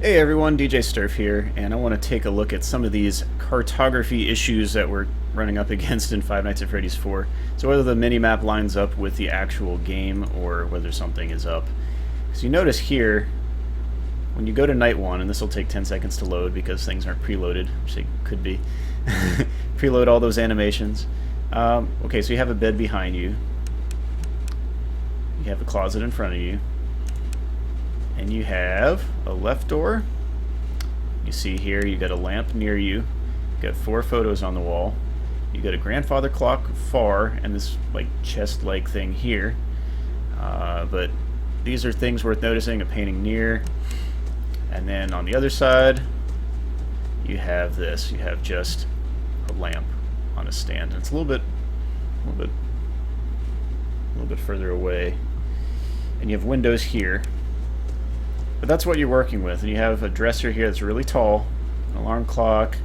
Hey everyone, DJ Sterf here, and I want to take a look at some of these cartography issues that we're running up against in Five Nights at Freddy's 4. So whether the minimap lines up with the actual game or whether something is up. So you notice here, when you go to night 1, and this will take 10 seconds to load because things aren't preloaded, which they could be. Preload all those animations. Okay, so you have a bed behind you. You have a closet in front of you. And you have a left door. You see here you got a lamp near you. You got 4 photos on the wall. You got a grandfather clock far and this like chest-like thing here. But these are things worth noticing. A painting near. And then on the other side you have this. You have just a lamp on a stand. And it's a little bit further away. And you have windows here. But that's what you're working with. And you have a dresser here that's really tall, an alarm clock,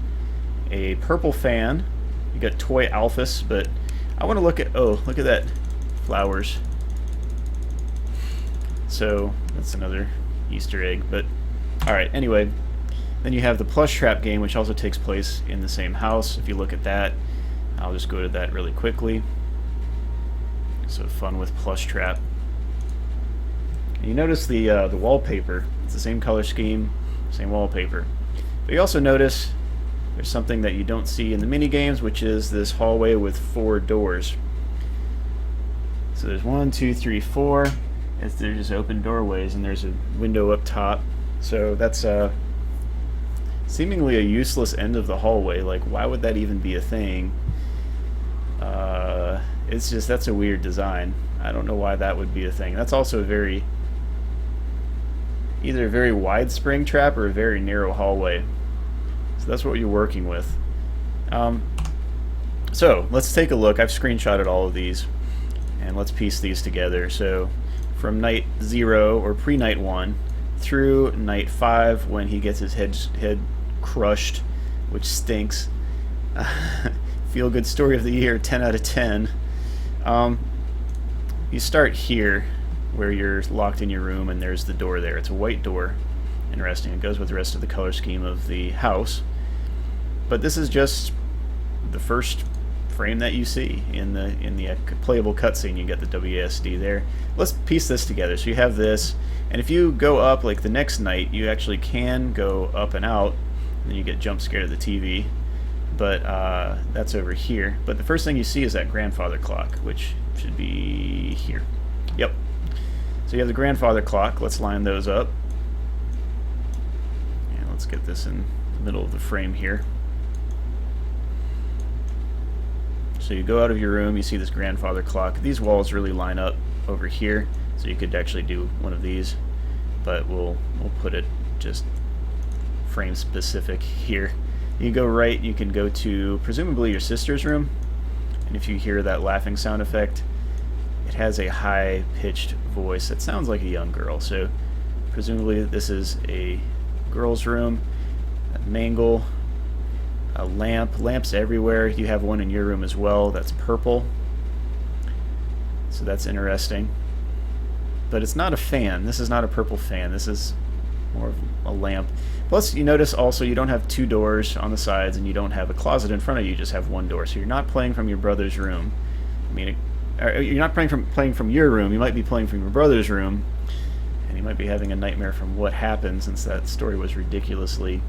a purple fan. You got toy Alphys, but I want to look at, oh, look at that, flowers. So that's another Easter egg. But all right, anyway, then you have the plush trap game, which also takes place in the same house. If you look at that, I'll just go to that really quickly. So fun with plush trap. You notice the wallpaper. It's the same color scheme, same wallpaper. But you also notice there's something that you don't see in the minigames, which is this hallway with 4 doors. So there's 1, 2, 3, 4. They're just open doorways, and there's a window up top. So that's seemingly a useless end of the hallway. Like, why would that even be a thing? It's just, that's a weird design. I don't know why that would be a thing. That's also either a very wide spring trap or a very narrow hallway. So that's what you're working with. So let's take a look. I've screenshotted all of these, and let's piece these together. So from night 0 or pre-night 1 through night 5, when he gets his head crushed, which stinks. Feel good story of the year, 10 out of 10. You start here, where you're locked in your room, and there's the door there. It's a white door. Interesting. It goes with the rest of the color scheme of the house. But this is just the first frame that you see in the playable cutscene. You get the WASD there. Let's piece this together. So you have this, and if you go up like the next night, you actually can go up and out, and then you get jump scared at the TV. But that's over here. But the first thing you see is that grandfather clock, which should be here. Yep. So you have the grandfather clock. Let's line those up. And let's get this in the middle of the frame here. So you go out of your room, you see this grandfather clock. These walls really line up over here, so you could actually do one of these, but we'll put it just frame specific here. You go right, you can go to presumably your sister's room, and if you hear that laughing sound effect, it has a high-pitched voice that sounds like a young girl. So presumably this is a girl's room. A mangle, a lamps everywhere. You have one in your room as well. That's purple. So that's interesting. But it's not a fan. This is not a purple fan. This is more of a lamp. Plus, you notice also you don't have 2 doors on the sides, and you don't have a closet in front of you. You just have 1 door. So you're not playing from your brother's room. I mean, you're not playing from your room. You might be playing from your brother's room, and you might be having a nightmare from what happened, since that story was ridiculously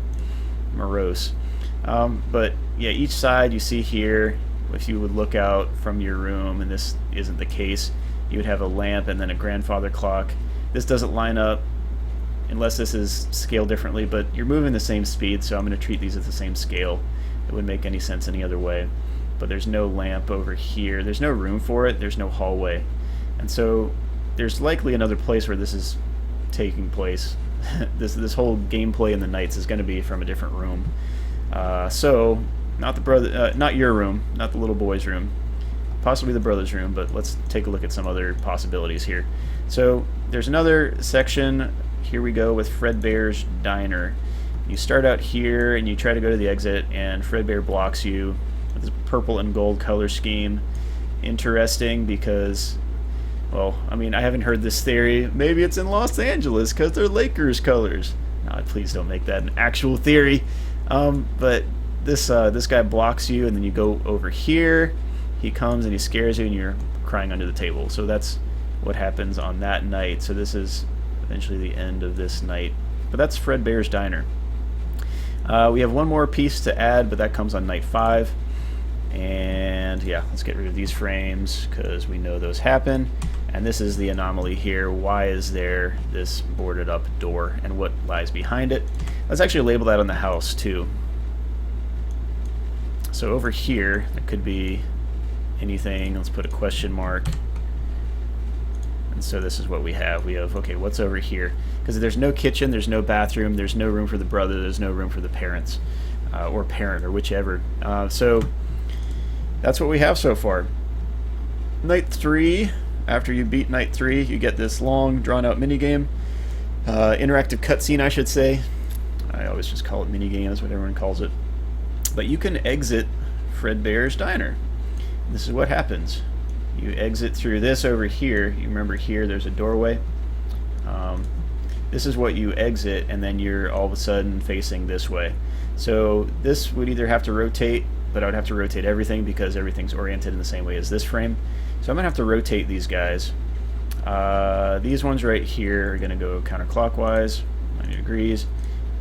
morose. But yeah, each side you see here, if you would look out from your room, and this isn't the case, you would have a lamp and then a grandfather clock. This doesn't line up unless this is scaled differently, but you're moving the same speed, so I'm going to treat these at the same scale. It wouldn't make any sense any other way. But there's no lamp over here. There's no room for it. There's no hallway. And so there's likely another place where this is taking place. this whole gameplay in the nights is going to be from a different room. So not your room, not the little boy's room, possibly the brother's room, but let's take a look at some other possibilities here. So there's another section. Here we go with Fredbear's Diner. You start out here and you try to go to the exit, and Fredbear blocks you with this purple and gold color scheme. Interesting because Well, I mean, I haven't heard this theory. Maybe it's in Los Angeles because they're Lakers colors. Please don't make that an actual theory. But this guy blocks you, and then you go over here. He comes and he scares you, and you're crying under the table. So that's what happens on that night. So this is eventually the end of this night. But that's Fredbear's Diner. We have one more piece to add, but that comes on night 5. And yeah, let's get rid of these frames because we know those happen. And this is the anomaly here. Why is there this boarded up door, and what lies behind it? Let's actually label that on the house too. So over here, it could be anything. Let's put a question mark. And so this is what we have. We have, okay, what's over here? Because there's no kitchen, there's no bathroom, there's no room for the brother, there's no room for the parents, or parent, or whichever. So that's what we have so far. Night 3, after you beat Night 3, you get this long, drawn-out minigame. Interactive cutscene, I should say. I always just call it minigame, that's what everyone calls it. But you can exit Fredbear's Diner. This is what happens. You exit through this over here. You remember here there's a doorway. This is what you exit, and then you're all of a sudden facing this way. So this would either have to rotate, but I would have to rotate everything because everything's oriented in the same way as this frame. So I'm going to have to rotate these guys. These ones right here are going to go counterclockwise, 90 degrees,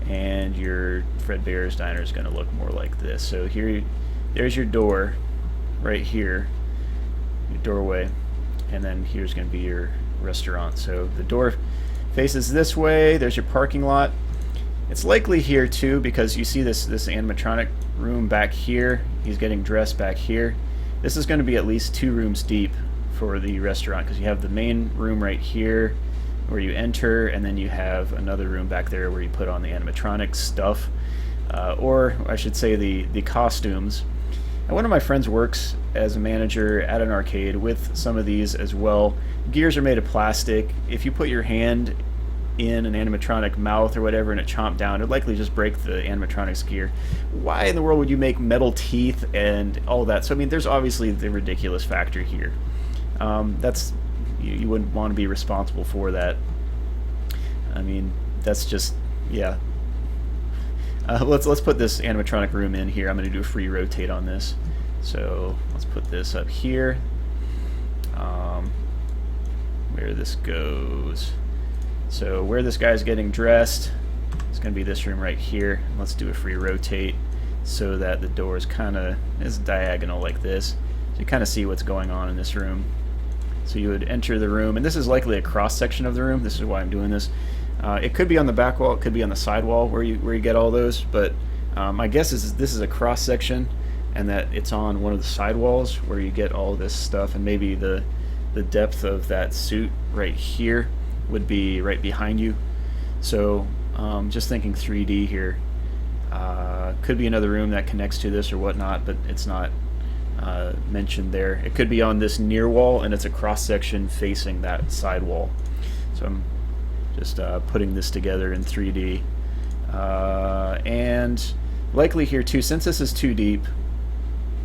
and your Fredbear's Diner is going to look more like this. So here, there's your door right here, your doorway, and then here's going to be your restaurant. So the door faces this way. There's your parking lot. It's likely here too because you see this animatronic room back here. He's getting dressed back here. This is going to be at least 2 rooms deep for the restaurant because you have the main room right here where you enter, and then you have another room back there where you put on the animatronic stuff, or I should say the costumes. And one of my friends works as a manager at an arcade with some of these as well. Gears are made of plastic. If you put your hand in an animatronic mouth or whatever and it chomped down, it'd likely just break the animatronic's gear. Why in the world would you make metal teeth and all that? So I mean, there's obviously the ridiculous factor here. That's you wouldn't want to be responsible for that. I mean, that's just, yeah. Let's put this animatronic room in here. I'm going to do a free rotate on this. So let's put this up here. Where this goes. So where this guy's getting dressed, it's going to be this room right here. Let's do a free rotate so that the door is kind of diagonal like this. So you kind of see what's going on in this room. So you would enter the room, and this is likely a cross section of the room. This is why I'm doing this. It could be on the back wall, it could be on the side wall where you get all those, but my guess is this is a cross section and that it's on one of the side walls where you get all this stuff, and maybe the depth of that suit right here would be right behind you. So just thinking 3D here. Could be another room that connects to this or whatnot, but it's not mentioned there. It could be on this near wall, and it's a cross section facing that side wall. So I'm just putting this together in 3D. And likely here too, since this is too deep,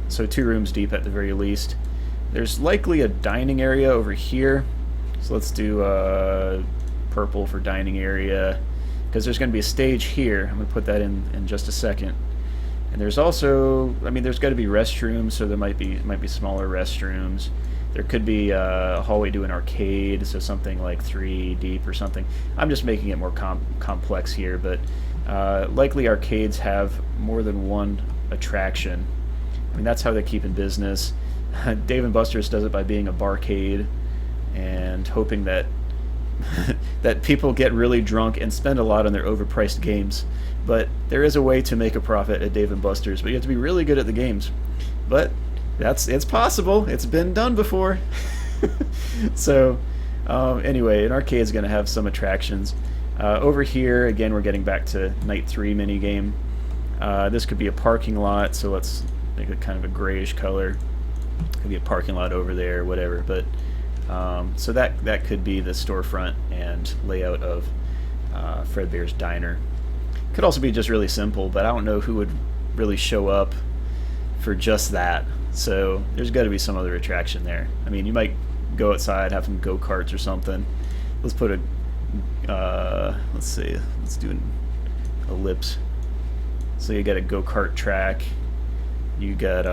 so 2 rooms deep at the very least, there's likely a dining area over here. So let's do purple for dining area, because there's going to be a stage here. I'm going to put that in just a second. And there's also, I mean, there's got to be restrooms, so there might be smaller restrooms. There could be a hallway to an arcade, so something like 3 deep or something. I'm just making it more complex here, but likely arcades have more than one attraction. I mean, that's how they keep in business. Dave & Buster's does it by being a barcade and hoping that that people get really drunk and spend a lot on their overpriced games. But there is a way to make a profit at Dave & Buster's, but you have to be really good at the games. But it's possible. It's been done before. So anyway, an arcade's going to have some attractions. Over here, again, we're getting back to Night 3 minigame. This could be a parking lot, so let's make it kind of a grayish color. Could be a parking lot over there, whatever. But so that could be the storefront and layout of Fredbear's Diner. Could also be just really simple, but I don't know who would really show up for just that. So there's got to be some other attraction there. I mean, you might go outside, have some go-karts or something. Let's put a, let's see, let's do ellipse. So you got a go-kart track. You got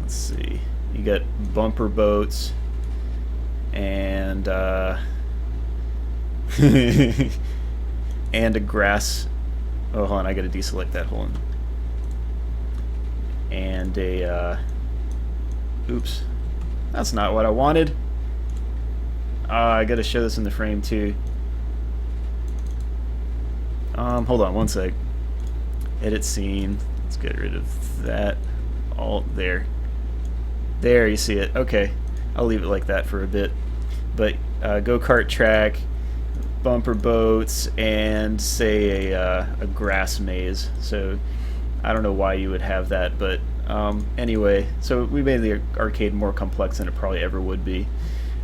let's see. You got bumper boats and and a grass. Oh, hold on, I gotta deselect that. Hold on. And a oops, that's not what I wanted. I gotta show this in the frame too. Hold on one sec. Edit scene. Let's get rid of that. All there. There, you see it. Okay, I'll leave it like that for a bit. But go-kart track, bumper boats, and say a grass maze. So I don't know why you would have that, but anyway, so we made the arcade more complex than it probably ever would be.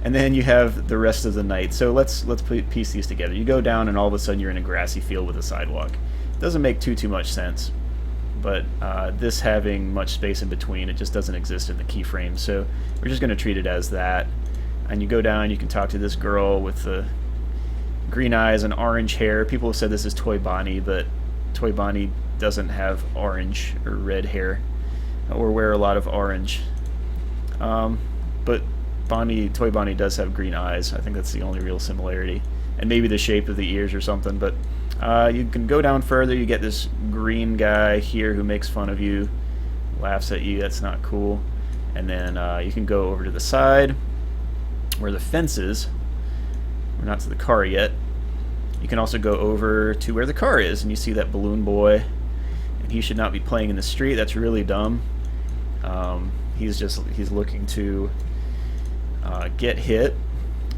And then you have the rest of the night. So let's piece these together. You go down, and all of a sudden you're in a grassy field with a sidewalk. It doesn't make too much sense, but this having much space in between, it just doesn't exist in the keyframe. So we're just going to treat it as that. And you go down, you can talk to this girl with the green eyes and orange hair. People have said this is Toy Bonnie, but Toy Bonnie doesn't have orange or red hair or wear a lot of orange. But Toy Bonnie does have green eyes. I think that's the only real similarity. And maybe the shape of the ears or something. But you can go down further. You get this green guy here who makes fun of you, laughs at you. That's not cool. And then you can go over to the side where the fence is. We're not to the car yet. You can also go over to where the car is, and you see that balloon boy. And he should not be playing in the street. That's really dumb. He's looking to get hit,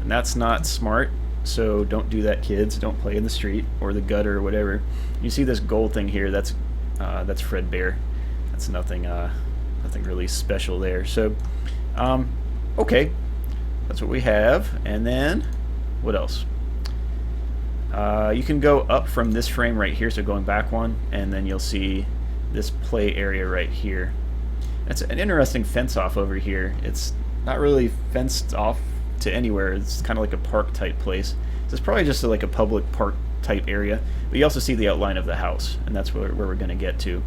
and that's not smart. So don't do that, kids. Don't play in the street or the gutter or whatever. You see this gold thing here? That's Fredbear. That's nothing really special there. So okay, that's what we have. And then what else? You can go up from this frame right here, so going back one, and then you'll see this play area right here. It's an interesting fence off over here. It's not really fenced off to anywhere. It's kind of like a park type place. So it's probably just like a public park type area. But you also see the outline of the house, and that's where we're going to get to.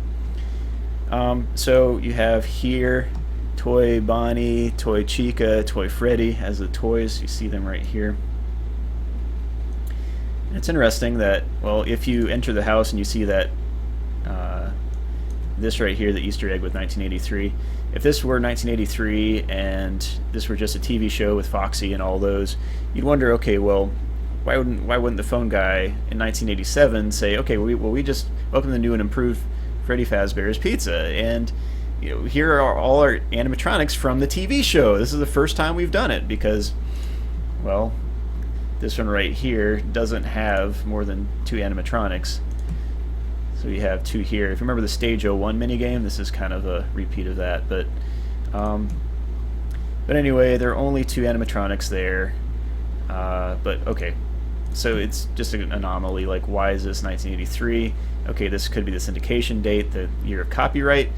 So you have here Toy Bonnie, Toy Chica, Toy Freddy as the toys. You see them right here. And it's interesting that, well, if you enter the house and you see that this right here, the Easter egg with 1983, if this were 1983 and this were just a TV show with Foxy and all those, you'd wonder, okay, well, why wouldn't the phone guy in 1987 say, okay, we just welcome the new and improved Freddy Fazbear's Pizza, and here are all our animatronics from the TV show. This is the first time we've done it because, well, this one right here doesn't have more than 2 animatronics. So you have 2 here. If you remember the Stage 01 minigame, this is kind of a repeat of that. But anyway, there are only 2 animatronics there. But okay, so it's just an anomaly. Like, why is this 1983? Okay, this could be the syndication date, the year of copyright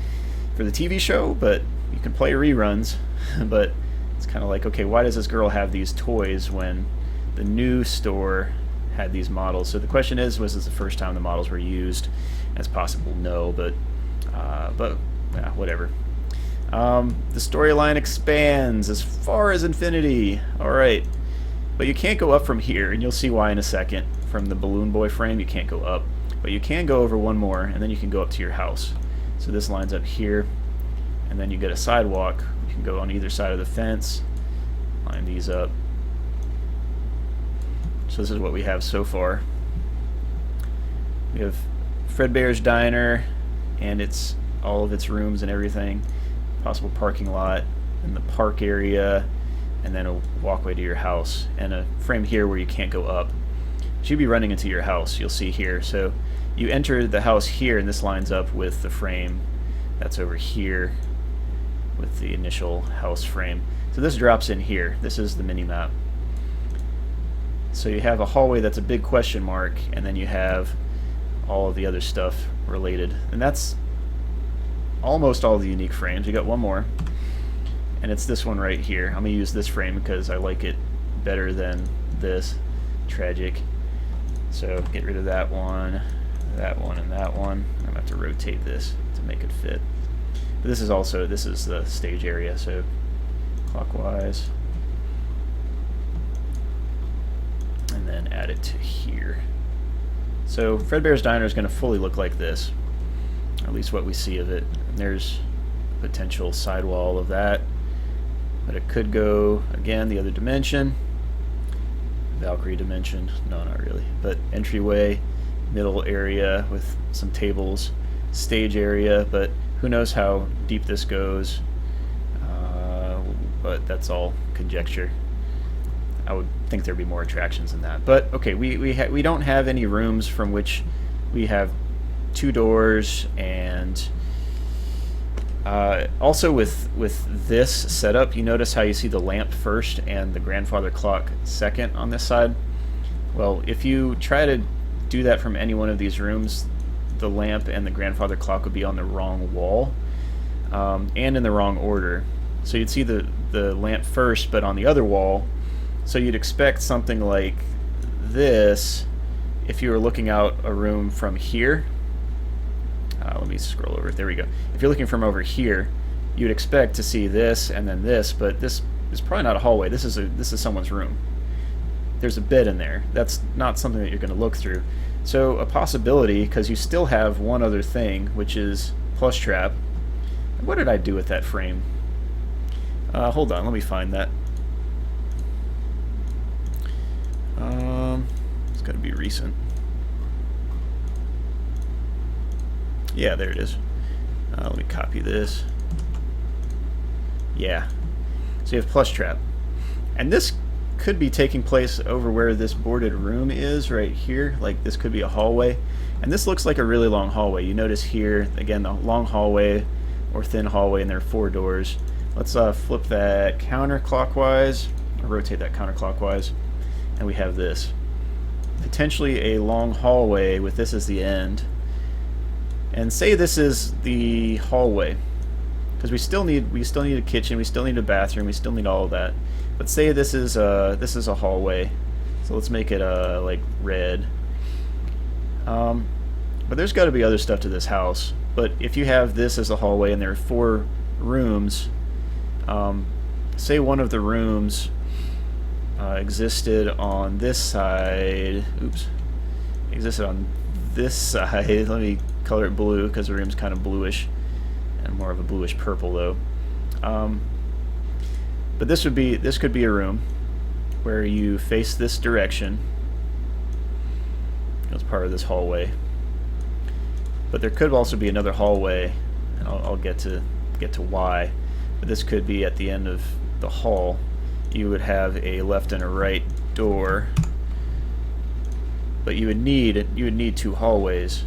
for the TV show, but you can play reruns. But it's kind of like, okay, why does this girl have these toys when the new store had these models? So the question is, was this the first time the models were used? It's possible no, but yeah, whatever. The storyline expands as far as infinity. Alright, but you can't go up from here, and you'll see why in a second. From the Balloon Boy frame, you can't go up, but you can go over one more, and then you can go up to your house. So this lines up here, and then you get a sidewalk. You can go on either side of the fence, line these up. So this is what we have so far. We have Fredbear's Diner, and it's all of its rooms and everything. Possible parking lot, and the park area, and then a walkway to your house, and a frame here where you can't go up. So you'd be running into your house, you'll see here. So you enter the house here, and this lines up with the frame that's over here with the initial house frame. So this drops in here. This is the mini-map. So you have a hallway that's a big question mark, and then you have all of the other stuff related. And that's almost all the unique frames. You got one more, and it's this one right here. I'm going to use this frame because I like it better than this. Tragic. So get rid of that one, and that one. I'm gonna have to rotate this to make it fit. But this is the stage area, so clockwise. And then add it to here. So Fredbear's Diner is going to fully look like this, or at least what we see of it. And there's a potential sidewall of that, but it could go, again, the other dimension. Valkyrie dimension, no, not really, but entryway, middle area with some tables, stage area, but who knows how deep this goes, but that's all conjecture. I would think there'd be more attractions than that. But okay, we don't have any rooms from which we have 2 doors, and also with this setup, you notice how you see the lamp first and the grandfather clock second on this side. Well, if you try to do that from any one of these rooms, the lamp and the grandfather clock would be on the wrong wall, and in the wrong order. So you'd see the lamp first, but on the other wall. So you'd expect something like this if you were looking out a room from here. Let me scroll over. There we go. If you're looking from over here, you'd expect to see this and then this, but this is probably not a hallway. This is someone's room. There's a bed in there. That's not something that you're going to look through. So a possibility, because you still have one other thing, which is plush trap. What did I do with that frame? Hold on, let me find that. It's got to be recent. Yeah, there it is. Let me copy this. Yeah. So you have plush trap. And this could be taking place over where this boarded room is, right here. Like, this could be a hallway. And this looks like a really long hallway. You notice here, again, the long hallway or thin hallway, and there are 4 doors. Let's flip that counterclockwise, or rotate that counterclockwise, and we have this. Potentially a long hallway with this as the end. And say this is the hallway, because we still need a kitchen, we still need a bathroom, we still need all of that. But say this is a hallway, so let's make it like red. But there's got to be other stuff to this house. But if you have this as a hallway and there are 4 rooms, say one of the rooms existed on this side. Oops, existed on this side. Let me color it blue because the room's kind of bluish, and more of a bluish purple though. But this could be a room where you face this direction. It's part of this hallway. But there could also be another hallway, and I'll get to why. But this could be at the end of the hall. You would have a left and a right door, but you would need 2 hallways,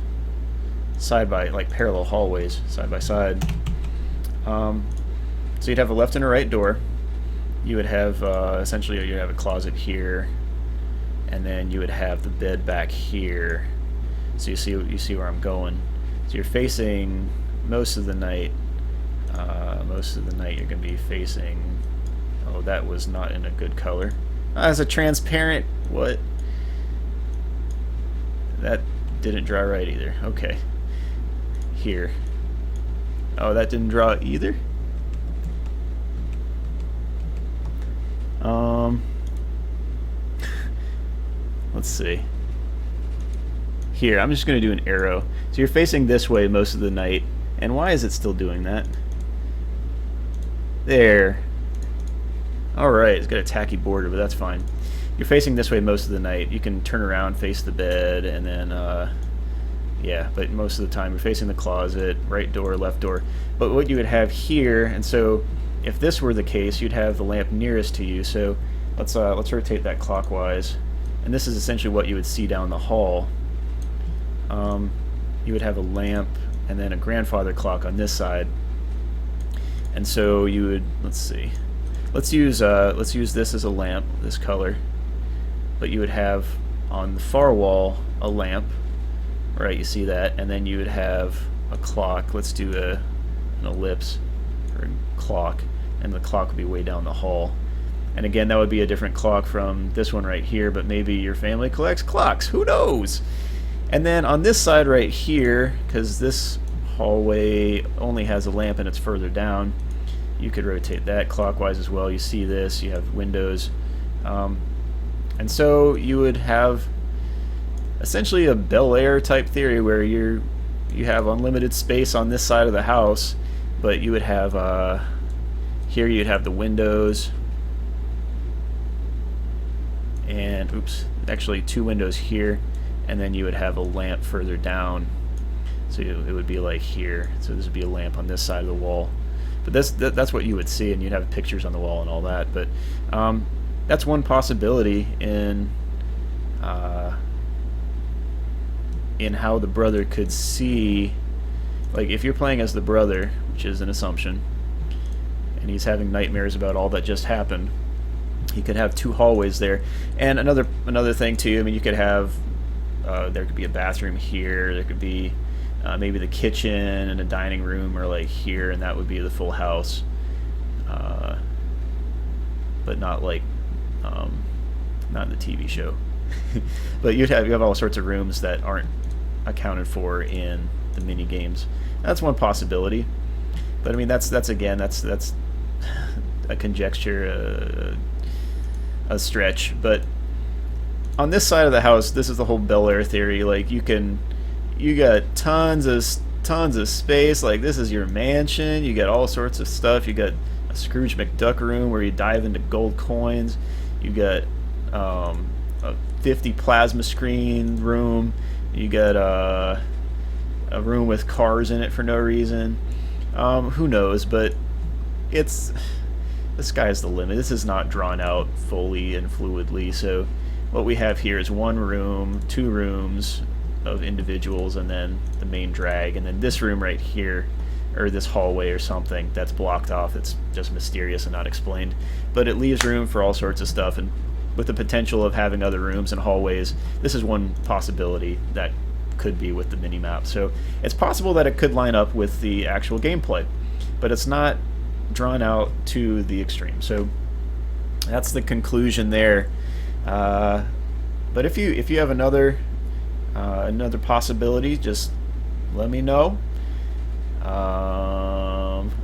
like parallel hallways, side by side. So you'd have a left and a right door. You would have essentially you'd have a closet here, and then you would have the bed back here. So you see where I'm going. So you're facing most of the night. Most of the night you're going to be facing. Oh, that was not in a good color. It's a transparent. What? That didn't draw right either. Okay. Here. Oh, that didn't draw either. Let's see. Here, I'm just going to do an arrow. So you're facing this way most of the night. And why is it still doing that? There. Alright, it's got a tacky border, but that's fine. You're facing this way most of the night. You can turn around, face the bed, and then, yeah, but most of the time you're facing the closet, right door, left door. But what you would have here, and so if this were the case, you'd have the lamp nearest to you. So let's rotate that clockwise. And this is essentially what you would see down the hall. You would have a lamp and then a grandfather clock on this side. And so you would, let's use this as a lamp, this color. But you would have on the far wall a lamp, right? You see that, and then you would have a clock. Let's do an ellipse or a clock, and the clock would be way down the hall. And again, that would be a different clock from this one right here, but maybe your family collects clocks. Who knows? And then on this side right here, because this hallway only has a lamp and it's further down, you could rotate that clockwise as well. You see this, you have windows. And so you would have essentially a Bel Air type theory where you have unlimited space on this side of the house, but you would have here you'd have the windows, and oops, actually 2 windows here, and then you would have a lamp further down. So it would be like here. So this would be a lamp on this side of the wall. But that's what you would see, and you'd have pictures on the wall and all that. But that's one possibility in how the brother could see. Like if you're playing as the brother, which is an assumption, and he's having nightmares about all that just happened, he could have 2 hallways there. And another thing too, I mean, you could have there could be a bathroom here, there could be maybe the kitchen and a dining room, or like here, and that would be the full house, but not like not in the TV show. But you have all sorts of rooms that aren't accounted for in the mini games. That's one possibility, but I mean that's a conjecture, a stretch. But on this side of the house, this is the whole Bel Air theory. Like you got tons of space. Like this is your mansion. You got all sorts of stuff. You got a Scrooge McDuck room where you dive into gold coins. You got a 50 plasma screen room. You got a room with cars in it for no reason. Who knows? But the sky's the limit. This is not drawn out fully and fluidly. So what we have here is 1 room, 2 rooms of individuals, and then the main drag, and then this room right here, or this hallway or something that's blocked off. It's just mysterious and not explained, but it leaves room for all sorts of stuff, and with the potential of having other rooms and hallways, this is one possibility that could be with the mini-map. So it's possible that it could line up with the actual gameplay, but it's not drawn out to the extreme. So that's the conclusion there. But if you have another possibility, just let me know.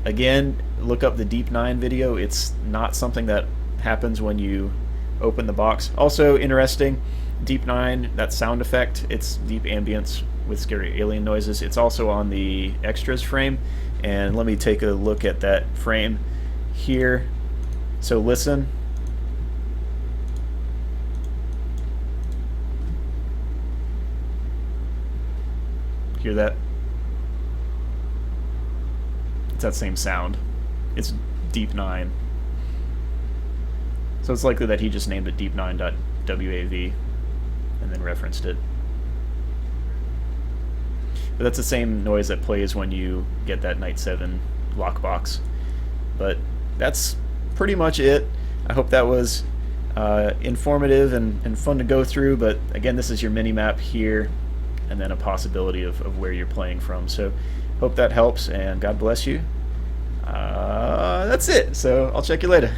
Again, look up the Deep 9 video. It's not something that happens when you open the box. Also interesting, Deep 9, that sound effect, it's deep ambience with scary alien noises. It's also on the extras frame, and let me take a look at that frame here. So listen. Hear that? It's that same sound. It's Deep 9. So it's likely that he just named it deep9.wav and then referenced it. But that's the same noise that plays when you get that Night 7 lockbox. But that's pretty much it. I hope that was informative and fun to go through, but again, this is your mini-map here, and then a possibility of where you're playing from. So hope that helps, and God bless you. That's it. So I'll check you later.